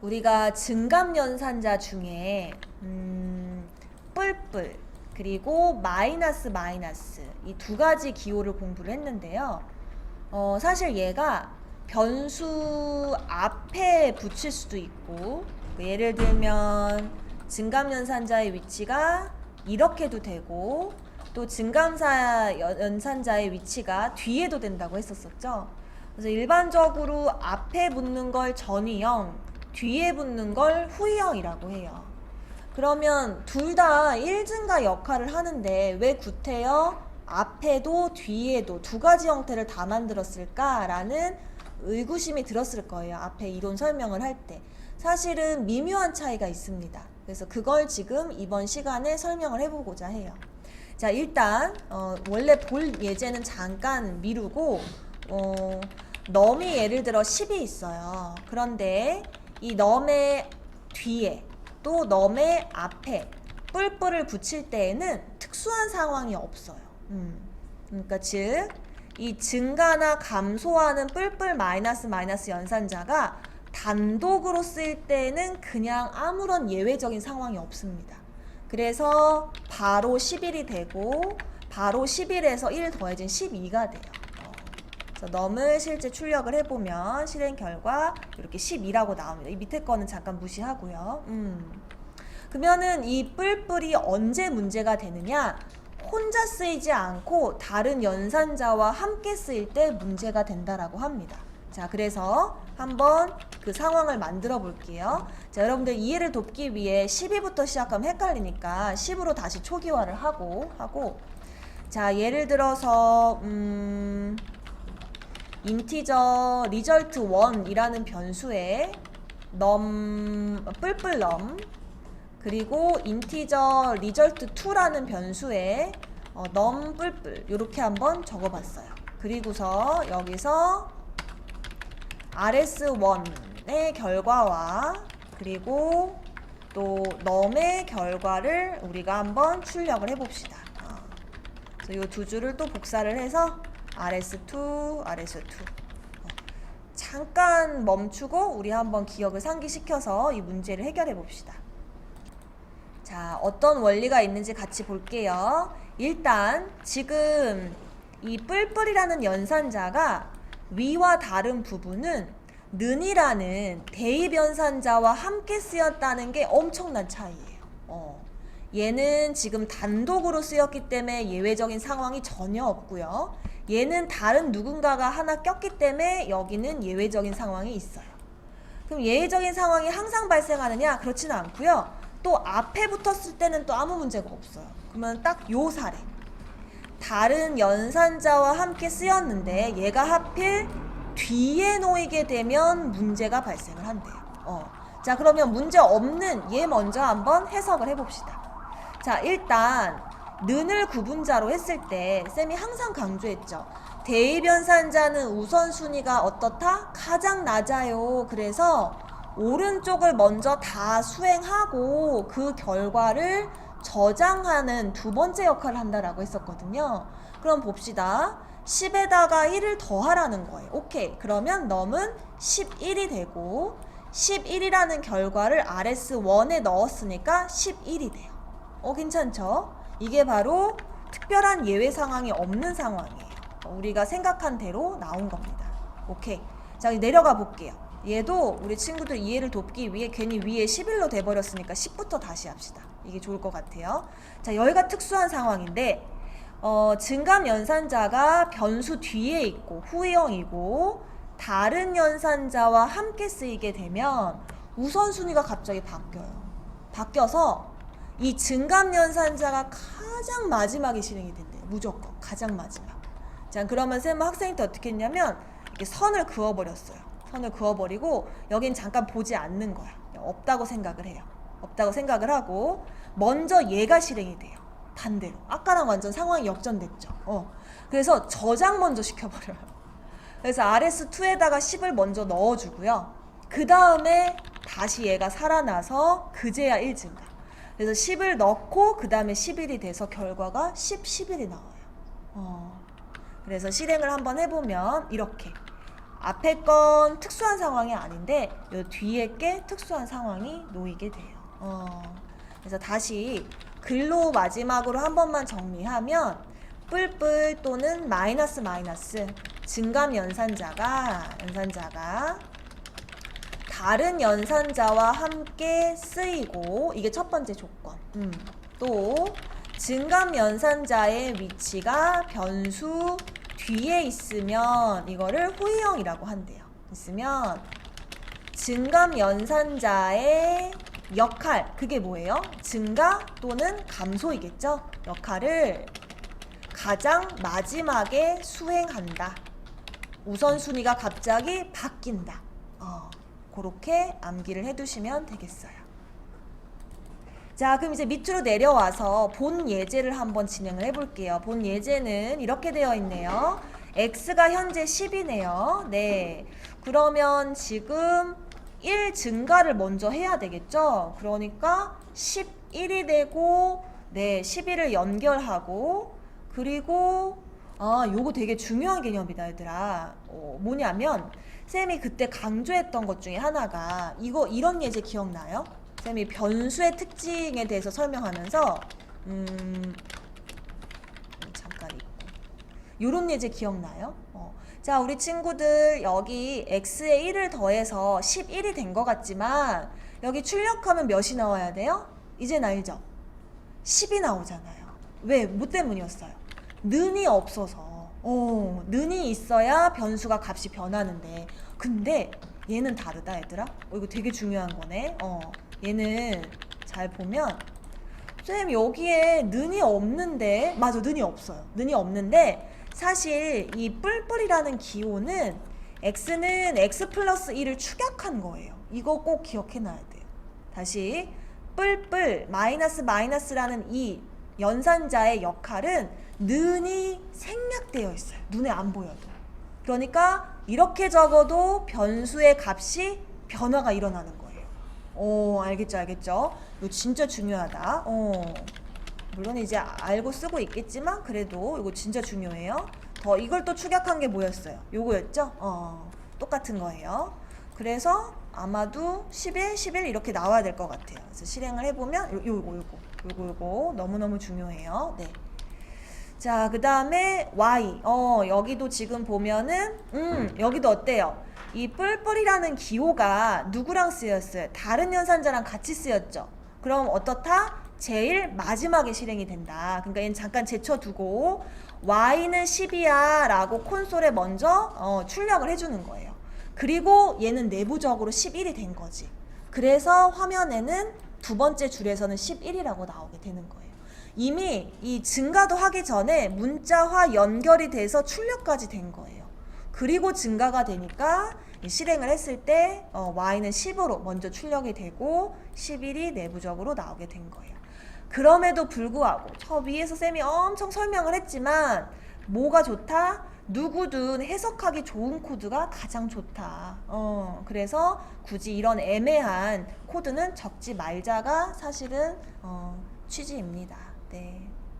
우리가 증감연산자 중에 뿔뿔 그리고 마이너스 이 두 가지 기호를 공부를 했는데요. 사실 얘가 변수 앞에 붙일 수도 있고, 예를 들면 증감연산자의 위치가 이렇게도 되고, 또 증감연산자의 위치가 뒤에도 된다고 했었었죠. 그래서 일반적으로 앞에 붙는 걸 전위형, 뒤에 붙는 걸 후위형이라고 해요. 그러면 둘 다 1증가 역할을 하는데 왜 구태여 앞에도 뒤에도 두 가지 형태를 다 만들었을까라는 의구심이 들었을 거예요. 앞에 이론 설명을 할 때. 사실은 미묘한 차이가 있습니다. 그래서 그걸 지금 이번 시간에 설명을 해보고자 해요. 자, 일단 원래 볼 예제는 잠깐 미루고 넘이 예를 들어 10이 있어요. 그런데 이 넘의 뒤에 또 넘의 앞에 뿔뿔을 붙일 때에는 특수한 상황이 없어요. 그러니까 즉 이 증가나 감소하는 뿔뿔 마이너스 연산자가 단독으로 쓰일 때는 그냥 아무런 예외적인 상황이 없습니다. 그래서 바로 11이 되고 바로 11에서 1 더해진 12가 돼요. 그래서 넘을 실제 출력을 해보면 실행 결과 이렇게 12라고 나옵니다. 이 밑에 거는 잠깐 무시하고요. 그러면은 이 뿔뿔이 언제 문제가 되느냐? 혼자 쓰이지 않고 다른 연산자와 함께 쓰일 때 문제가 된다라고 합니다. 자, 그래서 한번 그 상황을 만들어 볼게요. 자, 여러분들 이해를 돕기 위해 12부터 시작하면 헷갈리니까 10으로 다시 초기화를 하고 자, 예를 들어서 인티저 result 1이라는 변수에 뿔뿔 넘 그리고 인티저 result 2라는 변수에 넘 뿔뿔 이렇게 한번 적어봤어요. 그리고서 여기서 rs1의 결과와 그리고 또 넘의 결과를 우리가 한번 출력을 해봅시다. 그래서 이 두 줄을 또 복사를 해서 rs2 잠깐 멈추고 우리 한번 기억을 상기시켜서 이 문제를 해결해 봅시다. 자, 어떤 원리가 있는지 같이 볼게요. 일단 지금 이 뿔뿔이라는 연산자가 위와 다른 부분은 는이라는 대입 연산자와 함께 쓰였다는 게 엄청난 차이예요. 얘는 지금 단독으로 쓰였기 때문에 예외적인 상황이 전혀 없고요. 얘는 다른 누군가가 하나 꼈기 때문에 여기는 예외적인 상황이 있어요. 그럼 예외적인 상황이 항상 발생하느냐? 그렇지는 않고요. 또 앞에 붙었을 때는 또 아무 문제가 없어요. 그러면 딱 요 사례. 다른 연산자와 함께 쓰였는데 얘가 하필 뒤에 놓이게 되면 문제가 발생을 한대요. 자, 그러면 문제 없는 얘 먼저 한번 해석을 해봅시다. 자, 일단 는을 구분자로 했을 때 쌤이 항상 강조했죠. 대입연산자는 우선순위가 어떻다? 가장 낮아요. 그래서 오른쪽을 먼저 다 수행하고 그 결과를 저장하는 두 번째 역할을 한다라고 했었거든요. 그럼 봅시다. 10에다가 1을 더하라는 거예요. 오케이. 그러면 넘은 11이 되고 11이라는 결과를 rs1에 넣었으니까 11이 돼요. 괜찮죠? 이게 바로 특별한 예외 상황이 없는 상황이에요. 우리가 생각한 대로 나온 겁니다. 오케이. 자, 내려가 볼게요. 얘도 우리 친구들 이해를 돕기 위해 괜히 위에 11로 돼버렸으니까 10부터 다시 합시다. 이게 좋을 것 같아요. 자, 여기가 특수한 상황인데 증감 연산자가 변수 뒤에 있고 후위형이고 다른 연산자와 함께 쓰이게 되면 우선순위가 갑자기 바뀌어서 이 증감 연산자가 가장 마지막에 실행이 된대요. 무조건 가장 마지막. 자, 그러면 쌤은 학생한테 어떻게 했냐면 이렇게 선을 그어버렸어요. 선을 그어버리고 여긴 잠깐 보지 않는 거야. 없다고 생각을 해요. 없다고 생각을 하고 먼저 얘가 실행이 돼요. 반대로. 아까랑 완전 상황이 역전됐죠. 그래서 저장 먼저 시켜버려요. 그래서 rs2에다가 10을 먼저 넣어주고요. 그 다음에 다시 얘가 살아나서 그제야 1증가. 그래서 10을 넣고 그 다음에 11이 돼서 결과가 11이 나와요. 그래서 실행을 한번 해보면 이렇게 앞에 건 특수한 상황이 아닌데 요 뒤에 게 특수한 상황이 놓이게 돼요. 그래서 다시 글로 마지막으로 한 번만 정리하면 뿔뿔 또는 마이너스 증감 연산자가 다른 연산자와 함께 쓰이고, 이게 첫 번째 조건. 또 증감 연산자의 위치가 변수 뒤에 있으면 이거를 호의형이라고 한대요. 있으면 증감 연산자의 역할, 그게 뭐예요? 증가 또는 감소이겠죠? 역할을 가장 마지막에 수행한다. 우선순위가 갑자기 바뀐다. 그렇게 암기를 해두시면 되겠어요. 자, 그럼 이제 밑으로 내려와서 본 예제를 한번 진행을 해볼게요. 본 예제는 이렇게 되어 있네요. x가 현재 10이네요. 네. 그러면 지금 1 증가를 먼저 해야 되겠죠? 그러니까 11이 되고, 네, 11을 연결하고, 그리고, 요거 되게 중요한 개념이다, 얘들아. 뭐냐면, 쌤이 그때 강조했던 것 중에 하나가, 이런 예제 기억나요? 쌤이 변수의 특징에 대해서 설명하면서 잠깐 있고 요런 예제 기억나요? 자, 우리 친구들 여기 x에 1을 더해서 11이 된 것 같지만 여기 출력하면 몇이 나와야 돼요? 이젠 알죠? 10이 나오잖아요. 왜? 뭐 때문이었어요? 는이 없어서. 는이 있어야 변수가 값이 변하는데, 근데 얘는 다르다, 얘들아. 이거 되게 중요한 거네. 얘는 잘 보면 쌤 여기에 는이 없는데, 맞아, 는이 없어요. 는이 없는데 사실 이 뿔뿔이라는 기호는 x는 x 플러스 1을 축약한 거예요. 이거 꼭 기억해놔야 돼요. 다시 뿔뿔 마이너스라는 이 연산자의 역할은 는이 생략되어 있어요. 눈에 안 보여도. 그러니까 이렇게 적어도 변수의 값이 변화가 일어나는 거예요. 알겠죠? 이거 진짜 중요하다. 물론 이제 알고 쓰고 있겠지만 그래도 이거 진짜 중요해요. 이걸 또 축약한 게 뭐였어요? 요거였죠? 똑같은 거예요. 그래서 아마도 11 이렇게 나와야 될 것 같아요. 그래서 실행을 해보면 요거 너무너무 중요해요. 네. 자, 그 다음에 y. 여기도 지금 보면은 여기도 어때요? 이 뿔뿔이라는 기호가 누구랑 쓰였어요? 다른 연산자랑 같이 쓰였죠. 그럼 어떻다? 제일 마지막에 실행이 된다. 그러니까 얘는 잠깐 제쳐두고 y는 10이야 라고 콘솔에 먼저 출력을 해주는 거예요. 그리고 얘는 내부적으로 11이 된 거지. 그래서 화면에는 두 번째 줄에서는 11이라고 나오게 되는 거예요. 이미 이 증가도 하기 전에 문자화 연결이 돼서 출력까지 된 거예요. 그리고 증가가 되니까 실행을 했을 때 y는 10으로 먼저 출력이 되고 11이 내부적으로 나오게 된 거예요. 그럼에도 불구하고 저 위에서 쌤이 엄청 설명을 했지만 뭐가 좋다? 누구든 해석하기 좋은 코드가 가장 좋다. 그래서 굳이 이런 애매한 코드는 적지 말자가 사실은 취지입니다. 네.